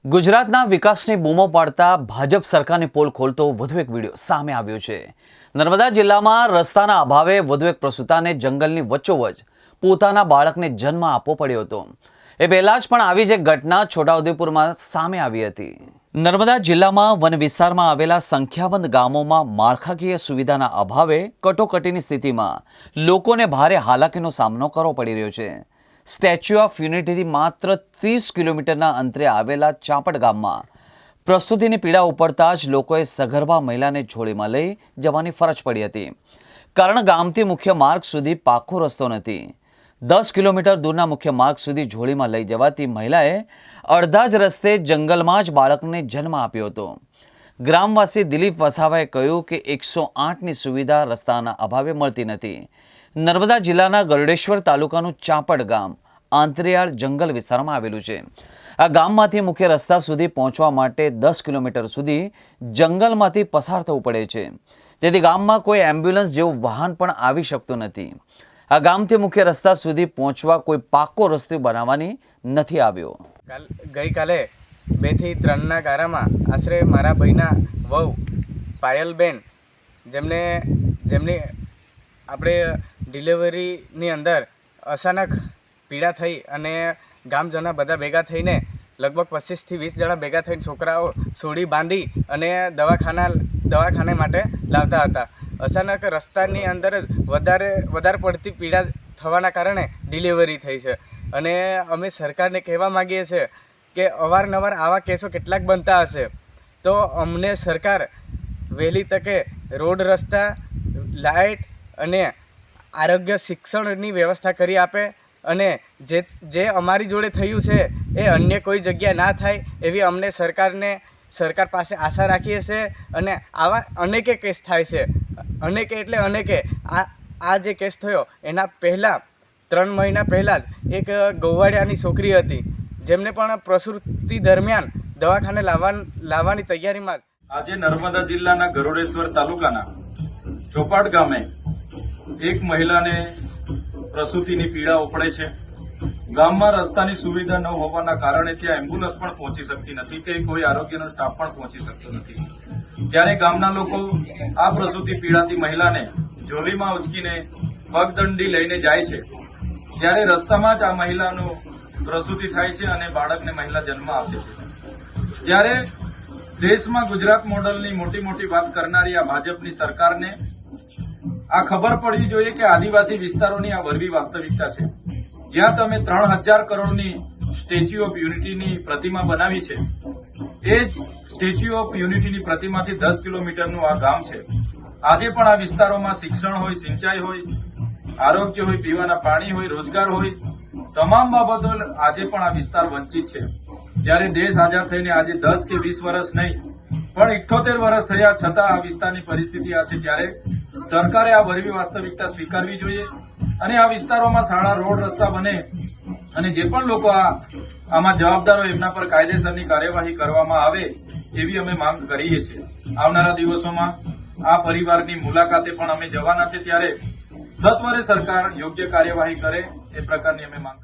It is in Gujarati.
ગુજરાતના વિકાસની બૂમો પાડતા ભાજપ સરકારની પોલ ખોલતો વધુ એક વિડીયો સામે આવ્યો છે। નર્મદા જિલ્લામાં રસ્તાના અભાવે વધુ એક પ્રસૂતાને જંગલની વચ્ચોવચ પોતાના બાળકને જન્મ આપવો પડ્યો હતો। એ પહેલા જ પણ આવી જ એક ઘટના છોટાઉદેપુરમાં સામે આવી હતી। નર્મદા જિલ્લામાં વન વિસ્તારમાં આવેલા સંખ્યાબંધ ગામોમાં માળખાકીય સુવિધાના અભાવે કટોકટીની સ્થિતિમાં લોકોને ભારે હાલાકીનો સામનો કરવો પડી રહ્યો છે। સ્ટેચ્યુ ઓફ યુનિટીથી માત્ર 30 કિલોમીટરના અંતરે આવેલા ચાપડ ગામમાં પ્રસૂતિની પીડા ઉપડતા જ લોકોએ સગર્ભા મહિલાને ઝોળીમાં લઈ જવાની ફરજ પડી હતી, કારણ ગામથી મુખ્ય માર્ગ સુધી પાકો રસ્તો નથી। 10 કિલોમીટર દૂરના મુખ્ય માર્ગ સુધી ઝોળીમાં લઈ જવાતી મહિલાએ અડધા જ રસ્તે જંગલમાં જ બાળકને જન્મ આપ્યો હતો। ગ્રામવાસી દિલીપ વસાવાએ કહ્યું કે 108ની સુવિધા રસ્તાના અભાવે મળતી નથી। નર્મદા જિલ્લાના ગરુડેશ્વર તાલુકાનું ચાપડ ગામ આંતરિયાળ જંગલ વિસ્તારમાં આવેલું છે। આ ગામમાંથી મુખ્ય રસ્તા સુધી પહોંચવા માટે 10 કિલોમીટર સુધી જંગલમાંથી પસાર થવું પડે છે, જેથી ગામમાં કોઈ એમ્બ્યુલન્સ જેવું વાહન પણ આવી શકતું નથી। આ ગામથી મુખ્ય રસ્તા સુધી પહોંચવા કોઈ પાકો રસ્તો બનાવવાની નથી આવ્યો। ગઈકાલે 2 થી 3ના ગારામાં આશરે મારા ભાઈના વહુ પાયલબેન જેમની આપણે ડિલિવરીની અંદર અચાનક પીડા થઈ અને ગામજનો બધા ભેગા થઈને લગભગ 25 થી 20 જણા ભેગા થઈને છોકરાઓ સોડી બાંધી અને દવાખાને માટે લાવતા હતા। અચાનક રસ્તાની અંદર વધારે પડતી પીડા થવાના કારણે ડિલિવરી થઈ છે અને અમે સરકારને કહેવા માગીએ છીએ કે અવારનવાર આવા કેસો કેટલાક બનતા હશે, તો અમને સરકાર વહેલી તકે રોડ, રસ્તા, લાઇટ અને આરોગ્ય શિક્ષણની વ્યવસ્થા કરી આપે અને જે અમારી જોડે થયું છે એ અન્ય કોઈ જગ્યાએ ના થાય એવી અમને સરકાર પાસે આશા રાખીએ છીએ। અને આવા અનેકે કેસ થાય છે, અનેકે આ જે કેસ થયો એના પહેલાં 3 મહિના પહેલાં જ એક ગૌવાડિયાની છોકરી હતી, જેમને પણ પ્રસૂતિ દરમિયાન દવાખાને લાવવાની તૈયારીમાં આજે નર્મદા જિલ્લાના ગરુડેશ્વર તાલુકાના ચોપાડ ગામે એક મહિલાને પ્રસૂતિની પીડા ઉપડે છે। ગામમાં રસ્તાની સુવિધા ન હોવાના કારણે ત્યાં એમ્બ્યુલન્સ પણ પહોંચી શકતી નથી કે કોઈ આરોગ્યનો સ્ટાફ પણ પહોંચી શકતો નથી। ત્યારે ગામના લોકો આ પ્રસૂતિ પીડાતી મહિલાને ઝોલીમાં ઉચકીને પગદંડી લઈને જાય છે। ત્યારે રસ્તામાં જ આ મહિલાનું પ્રસૂતિ થાય છે અને બાળકને મહિલા જન્મ આપે છે। ત્યારે દેશમાં ગુજરાત મોડલની મોટી વાત કરનારી આ ભાજપની સરકારને આ ખબર પડવી જોઈએ કે આદિવાસી વિસ્તારોની આ વરવી વાસ્તવિકતા છે। જ્યાં તમે 3000 કરોડની સ્ટેચ્યુ ઓફ યુનિટીની પ્રતિમા બનાવી છે, એ જ સ્ટેચ્યુ ઓફ યુનિટીની પ્રતિમાથી 10 કિલોમીટરનું આ ગામ છે। આજે પણ આ વિસ્તારોમાં શિક્ષણ હોય, સિંચાઈ હોય, આરોગ્ય હોય, પીવાના પાણી હોય, રોજગાર હોય, તમામ બાબતો આજે પણ આ વિસ્તાર વંચિત છે। ત્યારે દેશ આઝાદ થઈને આજે 10 કે 20 વર્ષ નહીં પણ 78 વર્ષ થયા છતાં આ વિસ્તારની પરિસ્થિતિ આ છે। ત્યારે સરકારે આ વરવી વાસ્તવિકતા સ્વીકારવી જોઈએ અને આ વિસ્તારોમાં શાળા, રોડ, રસ્તા બને અને જે પણ લોકો આમાં જવાબદાર હોય એમના પર કાયદેસરની કાર્યવાહી કરવામાં આવે એવી અમે માંગ કરીએ છીએ। આવનારા દિવસોમાં આ પરિવારની મુલાકાતે પણ અમે જવાના છે, ત્યારે સત્વરે સરકાર યોગ્ય કાર્યવાહી કરે એ પ્રકારની અમે માંગ